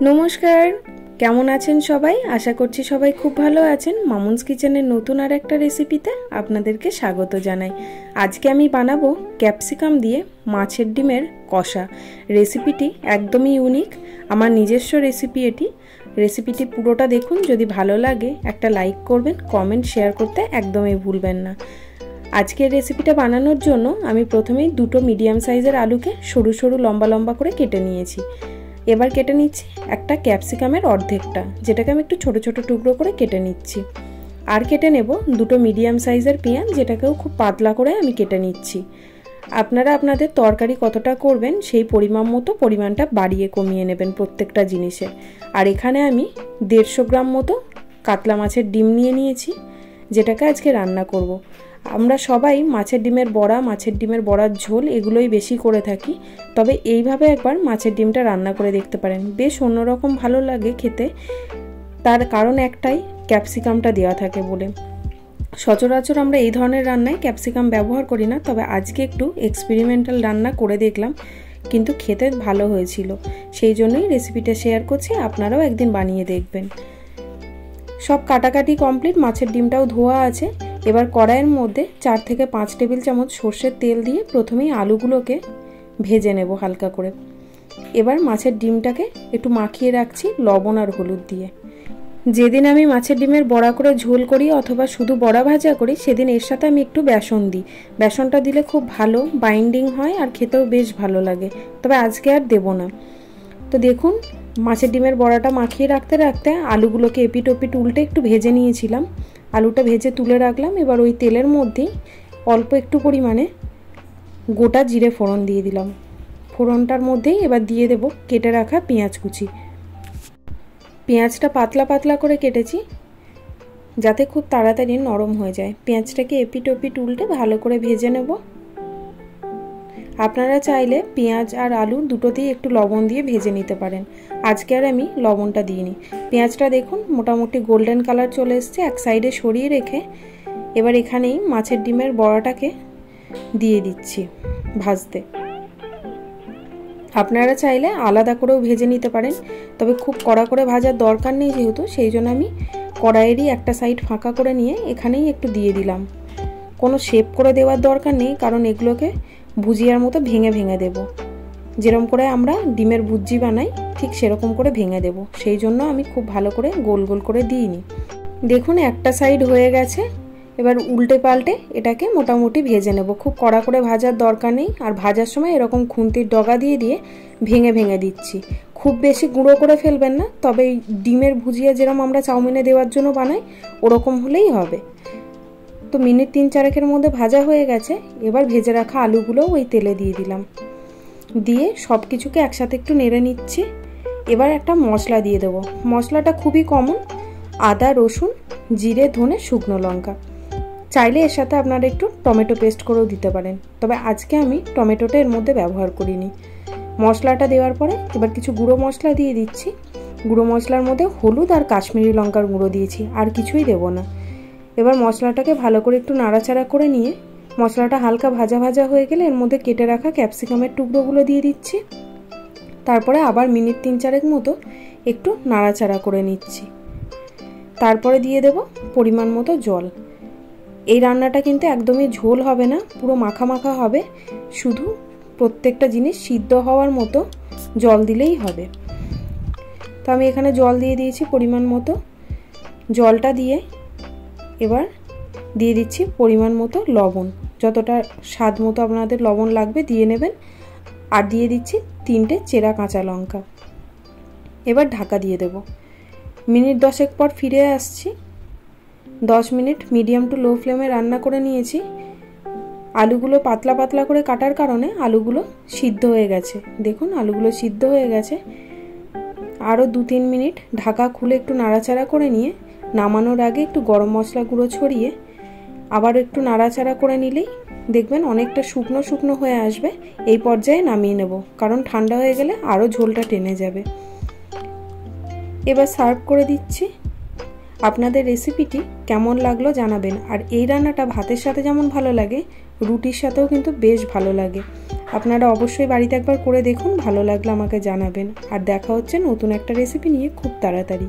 নমস্কার, কেমন আছেন সবাই? আশা করছি সবাই খুব ভালো আছেন। মামুনস কিচেনের নতুন আর একটা রেসিপিতে আপনাদেরকে স্বাগত জানাই। আজকে আমি বানাবো ক্যাপসিকাম দিয়ে মাছের ডিমের কষা। রেসিপিটি একদমই ইউনিক, আমার নিজস্ব রেসিপি এটি। রেসিপিটি পুরোটা দেখুন, যদি ভালো লাগে একটা লাইক করবেন, কমেন্ট শেয়ার করতে একদমই ভুলবেন না। আজকের রেসিপিটা বানানোর জন্য আমি প্রথমেই দুটো মিডিয়াম সাইজের আলুকে সরু সরু লম্বা লম্বা করে কেটে নিয়েছি। এবার কেটে নিচ্ছি একটা ক্যাপসিকামের অর্ধেকটা, যেটাকে আমি একটু ছোট ছোট টুকরো করে কেটে নিচ্ছি। আর কেটে নেব দুটো মিডিয়াম সাইজের পেঁয়াজ, যেটাকেও খুব পাতলা করে আমি কেটে নিচ্ছি। আপনারা আপনাদের তরকারি কতটা করবেন সেই পরিমাণ মতো পরিমাণটা বাড়িয়ে কমিয়ে নেবেন প্রত্যেকটা জিনিসে। আর এখানে আমি 150 গ্রাম মতো কাতলা মাছের ডিম নিয়ে নিয়েছি, যেটাকে আজকে রান্না করব। আমরা সবাই মাছের ডিমের বড়া, মাছের ডিমের বড়ার ঝোল এগুলোই বেশি করে থাকি, তবে এইভাবে একবার মাছের ডিমটা রান্না করে দেখতে পারেন, বেশ অন্যরকম ভালো লাগে খেতে। তার কারণ একটাই, ক্যাপসিকামটা দেওয়া থাকে বলে। সচরাচর আমরা এই ধরনের রান্নায় ক্যাপসিকাম ব্যবহার করি না, তবে আজকে একটু এক্সপেরিমেন্টাল রান্না করে দেখলাম, কিন্তু খেতে ভালো হয়েছিল। সেই জন্যই রেসিপিটা শেয়ার করছি, আপনারাও একদিন বানিয়ে দেখবেন। সব কাটাকাটি কমপ্লিট, মাছের ডিমটাও ধোয়া আছে। এবার কড়াইয়ের মধ্যে 4 থেকে 5 টেবিল চামচ সর্ষের তেল দিয়ে প্রথমেই আলুগুলোকে ভেজে নেব হালকা করে। এবার মাছের ডিমটাকে একটু মাখিয়ে রাখছি লবণ আর হলুদ দিয়ে। যেদিন আমি মাছের ডিমের বড়া করে ঝোল করি অথবা শুধু বড়া ভাজা করি, সেদিন এর সাথে আমি একটু বেসন দিই। বেসনটা দিলে খুব ভালো বাইন্ডিং হয় আর খেতেও বেশ ভালো লাগে, তবে আজকে আর দেব না। তো দেখুন, মাছের ডিমের বড়াটা মাখিয়ে রাখতে রাখতে আলুগুলোকে এপিট ওপিট উল্টে একটু ভেজে নিয়েছিলাম। আলুটা ভেজে তুলে রাখলাম। এবার ওই তেলের মধ্যেই অল্প একটু পরিমাণে গোটা জিরে ফোড়ন দিয়ে দিলাম। ফোড়নটার মধ্যেই এবার দিয়ে দেব কেটে রাখা পেঁয়াজ কুচি। পেঁয়াজটা পাতলা পাতলা করে কেটেছি, যাতে খুব তাড়াতাড়ি নরম হয়ে যায়। পেঁয়াজটাকে এপিট ওপিট উল্টে ভালো করে ভেজে নেব। আপনারা চাইলে পেঁয়াজ আর আলু দুটোতেই একটু লবণ দিয়ে ভেজে নিতে পারেন, আজকে আর আমি লবণটা দিইনি। পেঁয়াজটা দেখুন মোটামুটি গোল্ডেন কালার চলে এসছে। এক সাইডে সরিয়ে রেখে এবার এখানেই মাছের ডিমের বড়াটাকে দিয়ে দিচ্ছি ভাজতে। আপনারা চাইলে আলাদা করেও ভেজে নিতে পারেন, তবে খুব কড়া করে ভাজার দরকার নেই যেহেতু, সেই জন্য আমি কড়াইয়েরই একটা সাইড ফাঁকা করে নিয়ে এখানেই একটু দিয়ে দিলাম। কোনো শেপ করে দেওয়ার দরকার নেই, কারণ এগুলোকে ভুজিয়ার মতো ভেঙে ভেঙে দেব। যেরকম করে আমরা ডিমের ভুজি বানাই ঠিক সেরকম করে ভেঙে দেব, সেই জন্য আমি খুব ভালো করে গোল গোল করে দিইনি। দেখুন একটা সাইড হয়ে গেছে, এবার উল্টে পাল্টে এটাকে মোটামুটি ভেজে নেব। খুব কড়া করে ভাজার দরকার নেই, আর ভাজার সময় এরকম খুন্তির ডগা দিয়ে দিয়ে ভেঙে ভেঙে দিচ্ছি। খুব বেশি গুঁড়ো করে ফেলবেন না, তবে ডিমের ভুজিয়া যেরকম আমরা চাউমিনে দেওয়ার জন্য বানাই ওরকম হলেই হবে। তো মিনিট 3-4 মধ্যে ভাজা হয়ে গেছে। এবার ভেজে রাখা আলুগুলো ওই তেলে দিয়ে দিলাম, দিয়ে সব কিছুকে একসাথে একটু নেড়ে নিচ্ছি। এবার একটা মশলা দিয়ে দেবো। মশলাটা খুবই কমন, আদা, রসুন, জিরে, ধনে, শুকনো লঙ্কা। চাইলে এর সাথে আপনারা একটু টমেটো পেস্ট করেও দিতে পারেন, তবে আজকে আমি টমেটোটা এর মধ্যে ব্যবহার করিনি। মশলাটা দেওয়ার পরে এবার কিছু গুঁড়ো মশলা দিয়ে দিচ্ছি। গুঁড়ো মশলার মধ্যে হলুদ আর কাশ্মীরি লঙ্কার গুঁড়ো দিয়েছি, আর কিছুই দেবো না। এবার মশলাটাকে ভালো করে একটু নাড়াচাড়া করে নিয়ে মশলাটা হালকা ভাজা ভাজা হয়ে গেলে এর মধ্যে কেটে রাখা ক্যাপসিকামের টুকরোগুলো দিয়ে দিচ্ছি। তারপরে আবার মিনিট 3-4 মতো একটু নাড়াচাড়া করে নিচ্ছি। তারপরে দিয়ে দেব পরিমাণ মতো জল। এই রান্নাটা কিন্তু একদমই ঝোল হবে না, পুরো মাখা মাখা হবে। শুধু প্রত্যেকটা জিনিস সিদ্ধ হওয়ার মতো জল দিলেই হবে। তো আমি এখানে জল দিয়ে দিয়েছি পরিমাণ মতো। জলটা দিয়ে এবার দিয়ে দিচ্ছি পরিমাণ মতো লবণ, যতটা স্বাদ মতো আপনাদের লবণ লাগবে দিয়ে নেবেন। আর দিয়ে দিচ্ছি 3টে চেরা কাঁচা লঙ্কা। এবার ঢাকা দিয়ে দেব। মিনিট 10 পর ফিরে আসছি। 10 মিনিট মিডিয়াম টু লো ফ্লেমে রান্না করে নিয়েছি। আলুগুলো পাতলা পাতলা করে কাটার কারণে আলুগুলো সিদ্ধ হয়ে গেছে। দেখুন আলুগুলো সিদ্ধ হয়ে গেছে। আরও 2-3 মিনিট ঢাকা খুলে একটু নাড়াচাড়া করে নিয়ে নামানোর আগে একটু গরম মশলা গুঁড়ো ছড়িয়ে আবার একটু নাড়াচাড়া করে নিলেই দেখবেন অনেকটা শুকনো শুকনো হয়ে আসবে। এই পর্যায়ে নামিয়ে নেব, কারণ ঠান্ডা হয়ে গেলে আরও ঝোলটা টেনে যাবে। এবার সার্ভ করে দিচ্ছি। আপনাদের রেসিপিটি কেমন লাগলো জানাবেন। আর এই রান্নাটা ভাতের সাথে যেমন ভালো লাগে, রুটির সাথেও কিন্তু বেশ ভালো লাগে। আপনারা অবশ্যই বাড়িতে একবার করে দেখুন, ভালো লাগলে আমাকে জানাবেন। আর দেখা হচ্ছে নতুন একটা রেসিপি নিয়ে খুব তাড়াতাড়ি।